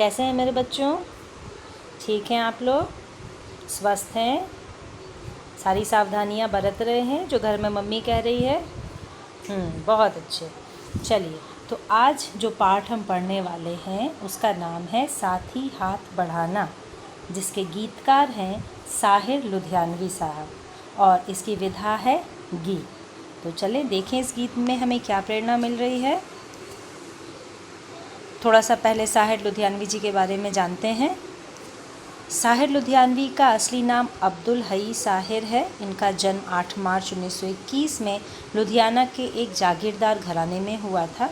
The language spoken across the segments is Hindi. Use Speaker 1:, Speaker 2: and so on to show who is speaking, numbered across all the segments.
Speaker 1: कैसे हैं मेरे बच्चों? ठीक हैं आप लोग? स्वस्थ हैं? सारी सावधानियां बरत रहे हैं जो घर में मम्मी कह रही है? बहुत अच्छे। चलिए, तो आज जो पाठ हम पढ़ने वाले हैं उसका नाम है साथी हाथ बढ़ाना, जिसके गीतकार हैं साहिर लुधियानवी साहब और इसकी विधा है गीत। तो चलें देखें इस गीत में हमें क्या प्रेरणा मिल रही है। थोड़ा सा पहले साहिर लुधियानवी जी के बारे में जानते हैं। साहिर लुधियानवी का असली नाम अब्दुल हई साहिर है। इनका जन्म 8 मार्च 1921 में लुधियाना के एक जागीरदार घराने में हुआ था।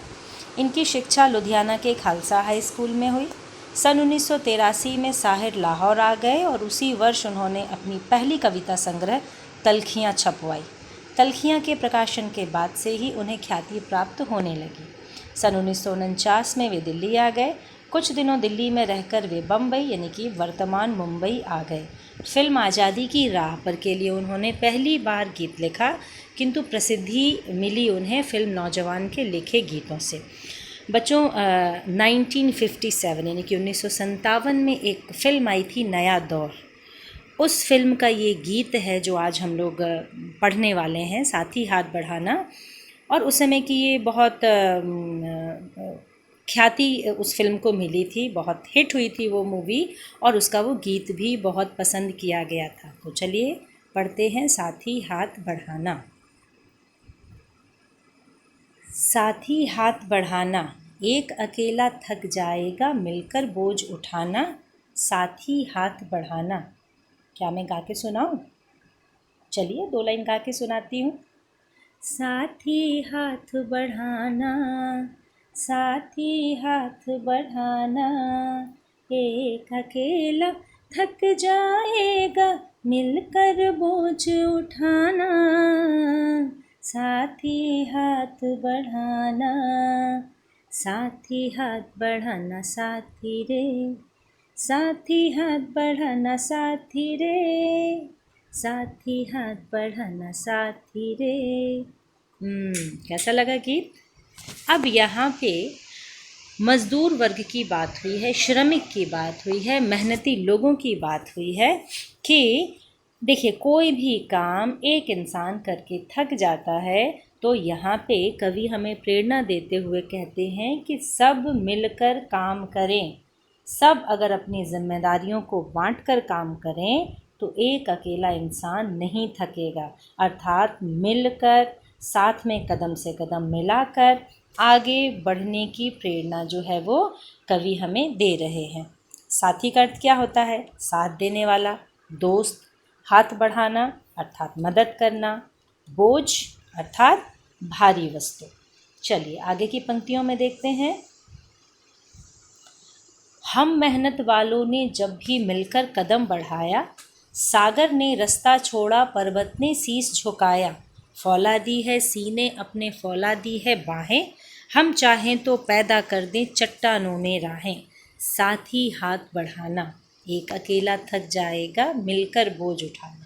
Speaker 1: इनकी शिक्षा लुधियाना के खालसा हाई स्कूल में हुई। सन 1983 में साहिर लाहौर आ गए और उसी वर्ष उन्होंने अपनी पहली कविता संग्रह तलखियाँ छपवाई। तलखियाँ के प्रकाशन के बाद से ही उन्हें ख्याति प्राप्त होने लगी। सन 1949 में वे दिल्ली आ गए। कुछ दिनों दिल्ली में रहकर वे बम्बई यानी कि वर्तमान मुंबई आ गए। फिल्म आज़ादी की राह पर के लिए उन्होंने पहली बार गीत लिखा, किंतु प्रसिद्धि मिली उन्हें फिल्म नौजवान के लिखे गीतों से। बच्चों 1957 यानी कि 1957 में एक फिल्म आई थी नया दौर। उस फिल्म का ये गीत है जो आज हम लोग पढ़ने वाले हैं, साथी हाथ बढ़ाना। और उस समय की ये बहुत ख्याति उस फिल्म को मिली थी, बहुत हिट हुई थी वो मूवी और उसका वो गीत भी बहुत पसंद किया गया था। तो चलिए पढ़ते हैं साथी हाथ बढ़ाना। साथी हाथ बढ़ाना, एक अकेला थक जाएगा मिलकर बोझ उठाना। साथी हाथ बढ़ाना। क्या मैं गा के सुनाऊं? चलिए 2 लाइन गा के सुनाती हूँ। साथी हाथ बढ़ाना, साथी हाथ बढ़ाना, एक अकेला थक जाएगा मिलकर बोझ उठाना। साथी हाथ बढ़ाना, साथी हाथ बढ़ाना साथी रे, साथी हाथ बढ़ाना साथी रे, साथी हाथ बढ़ाना साथी रे। कैसा लगा गीत? अब यहाँ पे मज़दूर वर्ग की बात हुई है, श्रमिक की बात हुई है, मेहनती लोगों की बात हुई है कि देखिए कोई भी काम एक इंसान करके थक जाता है तो यहाँ पे कवि हमें प्रेरणा देते हुए कहते हैं कि सब मिलकर काम करें। सब अगर अपनी जिम्मेदारियों को बांटकर काम करें तो एक अकेला इंसान नहीं थकेगा। अर्थात मिलकर, साथ में कदम से कदम मिलाकर आगे बढ़ने की प्रेरणा जो है वो कवि हमें दे रहे हैं। साथी का अर्थ क्या होता है? साथ देने वाला, दोस्त। हाथ बढ़ाना अर्थात मदद करना, बोझ अर्थात भारी वस्तु। चलिए आगे की पंक्तियों में देखते हैं। हम मेहनत वालों ने जब भी मिलकर कदम बढ़ाया, सागर ने रास्ता छोड़ा पर्वत ने शीश झुकाया। फौलादी है सीने अपने फौलादी है बाहें, हम चाहें तो पैदा कर दें चट्टानों में राहें। साथी हाथ बढ़ाना, एक अकेला थक जाएगा मिलकर बोझ उठाना।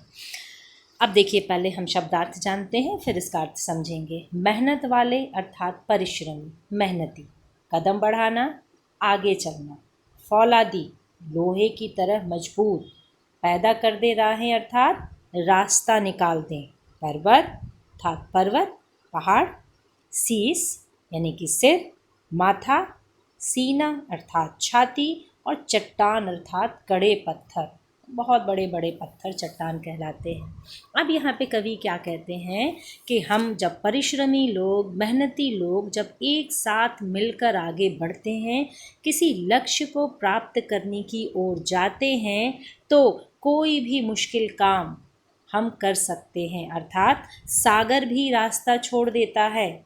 Speaker 1: अब देखिए पहले हम शब्दार्थ जानते हैं फिर इसका अर्थ समझेंगे। मेहनत वाले अर्थात परिश्रमी, मेहनती। कदम बढ़ाना, आगे चलना। फौलादी, लोहे की तरह मजबूत। पैदा कर दे राहें अर्थात रास्ता निकाल दें। पर्वत अर्थात पर्वत, पहाड़। शीश यानी कि सिर, माथा। सीना अर्थात छाती और चट्टान अर्थात कड़े पत्थर। बहुत बड़े बड़े पत्थर चट्टान कहलाते हैं। अब यहाँ पे कवि क्या कहते हैं कि हम जब परिश्रमी लोग, मेहनती लोग जब एक साथ मिलकर आगे बढ़ते हैं, किसी लक्ष्य को प्राप्त करने की ओर जाते हैं तो कोई भी मुश्किल काम हम कर सकते हैं। अर्थात सागर भी रास्ता छोड़ देता है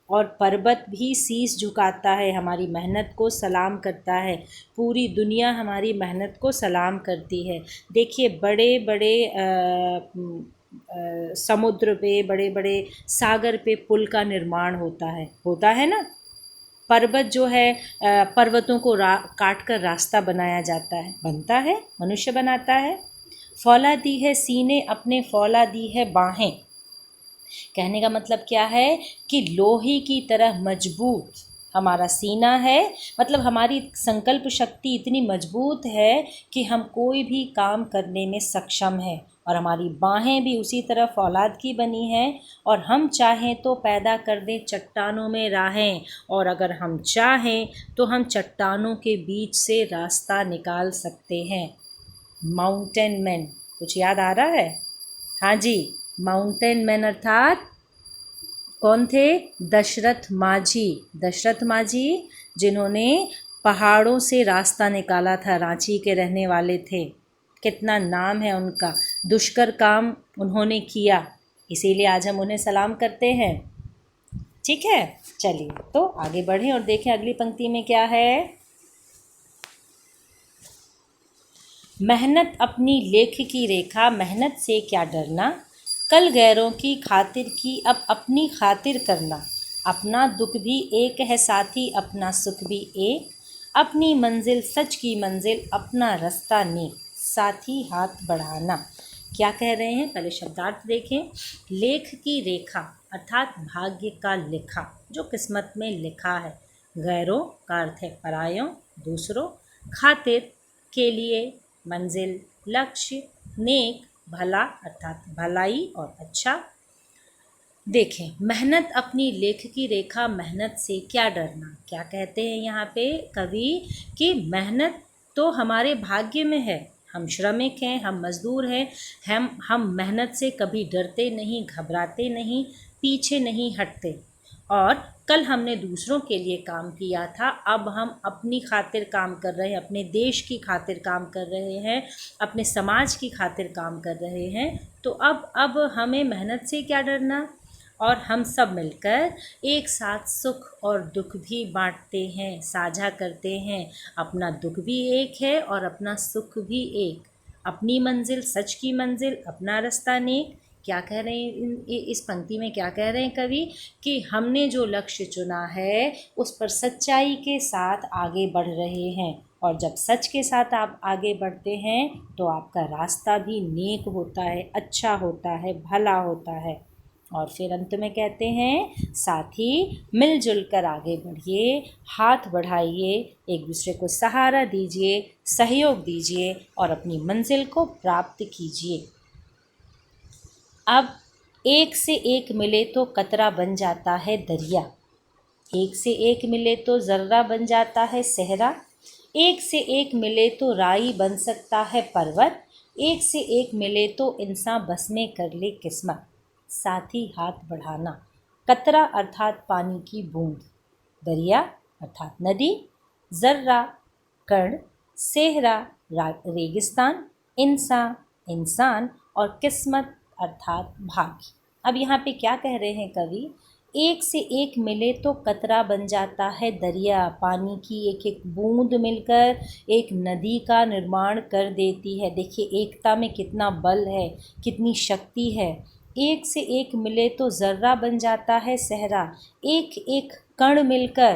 Speaker 1: और पर्वत भी शीश झुकाता है, हमारी मेहनत को सलाम करता है। पूरी दुनिया हमारी मेहनत को सलाम करती है। देखिए बड़े बड़े समुद्र पे, बड़े बड़े सागर पे पुल का निर्माण होता है ना। पर्वत जो है, पर्वतों को काट कर रास्ता बनाया जाता है, बनता है, मनुष्य बनाता है। फौलादी है सीने अपने फौलादी है बाहें। कहने का मतलब क्या है कि लोहे की तरह मजबूत हमारा सीना है, मतलब हमारी संकल्प शक्ति इतनी मजबूत है कि हम कोई भी काम करने में सक्षम हैं। और हमारी बाहें भी उसी तरह फौलाद की बनी हैं, और हम चाहें तो पैदा कर दें चट्टानों में राहें, और अगर हम चाहें तो हम चट्टानों के बीच से रास्ता निकाल सकते हैं। माउंटेन मैन, कुछ याद आ रहा है? हाँ जी, माउंटेन मैन अर्थात कौन थे? दशरथ माझी। दशरथ माझी जिन्होंने पहाड़ों से रास्ता निकाला था, रांची के रहने वाले थे। कितना नाम है उनका, दुष्कर काम उन्होंने किया, इसीलिए आज हम उन्हें सलाम करते हैं। ठीक है, चलिए तो आगे बढ़ें और देखें अगली पंक्ति में क्या है। मेहनत अपनी लेख की रेखा, मेहनत से क्या डरना, कल गैरों की खातिर की अब अपनी खातिर करना, अपना दुख भी एक है साथी अपना सुख भी एक, अपनी मंजिल सच की मंजिल अपना रास्ता नेक, साथी हाथ बढ़ाना। क्या कह रहे हैं, पहले शब्दार्थ देखें। लेख की रेखा अर्थात भाग्य का लिखा, जो किस्मत में लिखा है। गैरों का अर्थ है परायों, दूसरों। खातिर के लिए, मंजिल, लक्ष्य। नेक भला अर्थात भलाई और अच्छा। देखें, मेहनत अपनी लेख की रेखा, मेहनत से क्या डरना। क्या कहते हैं यहाँ पे कवि कि मेहनत तो हमारे भाग्य में है, हम श्रमिक हैं, हम मज़दूर हैं, हम मेहनत से कभी डरते नहीं, घबराते नहीं, पीछे नहीं हटते। और कल हमने दूसरों के लिए काम किया था, अब हम अपनी खातिर काम कर रहे हैं, अपने देश की खातिर काम कर रहे हैं, अपने समाज की खातिर काम कर रहे हैं। तो अब हमें मेहनत से क्या डरना। और हम सब मिलकर एक साथ सुख और दुख भी बांटते हैं, साझा करते हैं। अपना दुख भी एक है और अपना सुख भी एक। अपनी मंजिल सच की मंजिल अपना रास्ता नेक। क्या कह रहे हैं इस पंक्ति में, क्या कह रहे हैं कवि कि हमने जो लक्ष्य चुना है उस पर सच्चाई के साथ आगे बढ़ रहे हैं। और जब सच के साथ आप आगे बढ़ते हैं तो आपका रास्ता भी नेक होता है, अच्छा होता है, भला होता है। और फिर अंत में कहते हैं, साथ ही मिलजुल कर आगे बढ़िए, हाथ बढ़ाइए, एक दूसरे को सहारा दीजिए, सहयोग दीजिए और अपनी मंजिल को प्राप्त कीजिए। अब एक से एक मिले तो कतरा बन जाता है दरिया, एक से एक मिले तो ज़र्रा बन जाता है सहरा, एक से एक मिले तो राई बन सकता है पर्वत, एक से एक मिले तो इंसान बस में कर ले किस्मत, साथ ही हाथ बढ़ाना। कतरा अर्थात पानी की बूंद, दरिया अर्थात नदी, ज़र्रा कण, सेहरा रेगिस्तान, इंसान और किस्मत अर्थात भाग्य। अब यहाँ पे क्या कह रहे हैं कवि, एक से एक मिले तो कतरा बन जाता है दरिया, पानी की एक एक बूंद मिलकर एक नदी का निर्माण कर देती है। देखिए एकता में कितना बल है, कितनी शक्ति है। एक से एक मिले तो ज़र्रा बन जाता है सहरा, एक एक कण मिलकर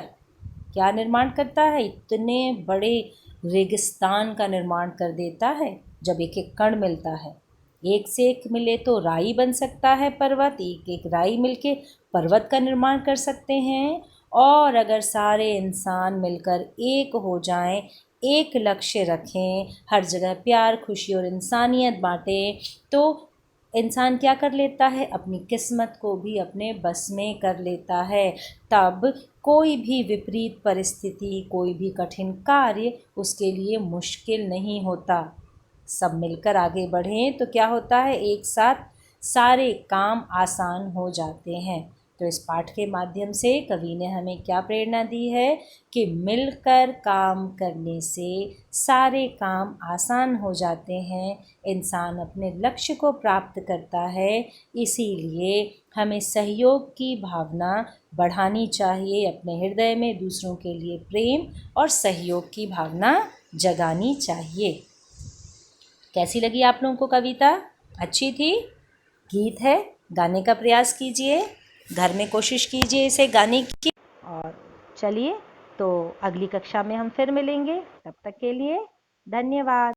Speaker 1: क्या निर्माण करता है, इतने बड़े रेगिस्तान का निर्माण कर देता है जब एक एक कण मिलता है। एक से एक मिले तो राई बन सकता है पर्वत, एक एक राई मिलके पर्वत का निर्माण कर सकते हैं। और अगर सारे इंसान मिलकर एक हो जाएं, एक लक्ष्य रखें, हर जगह प्यार, खुशी और इंसानियत बांटें, तो इंसान क्या कर लेता है, अपनी किस्मत को भी अपने बस में कर लेता है। तब कोई भी विपरीत परिस्थिति, कोई भी कठिन कार्य उसके लिए मुश्किल नहीं होता। सब मिलकर आगे बढ़ें तो क्या होता है, एक साथ सारे काम आसान हो जाते हैं। तो इस पाठ के माध्यम से कवि ने हमें क्या प्रेरणा दी है कि मिलकर काम करने से सारे काम आसान हो जाते हैं, इंसान अपने लक्ष्य को प्राप्त करता है। इसीलिए हमें सहयोग की भावना बढ़ानी चाहिए, अपने हृदय में दूसरों के लिए प्रेम और सहयोग की भावना जगानी चाहिए। कैसी लगी आप लोगों को कविता? अच्छी थी? गीत है, गाने का प्रयास कीजिए, घर में कोशिश कीजिए इसे गाने की। और चलिए तो अगली कक्षा में हम फिर मिलेंगे, तब तक के लिए धन्यवाद।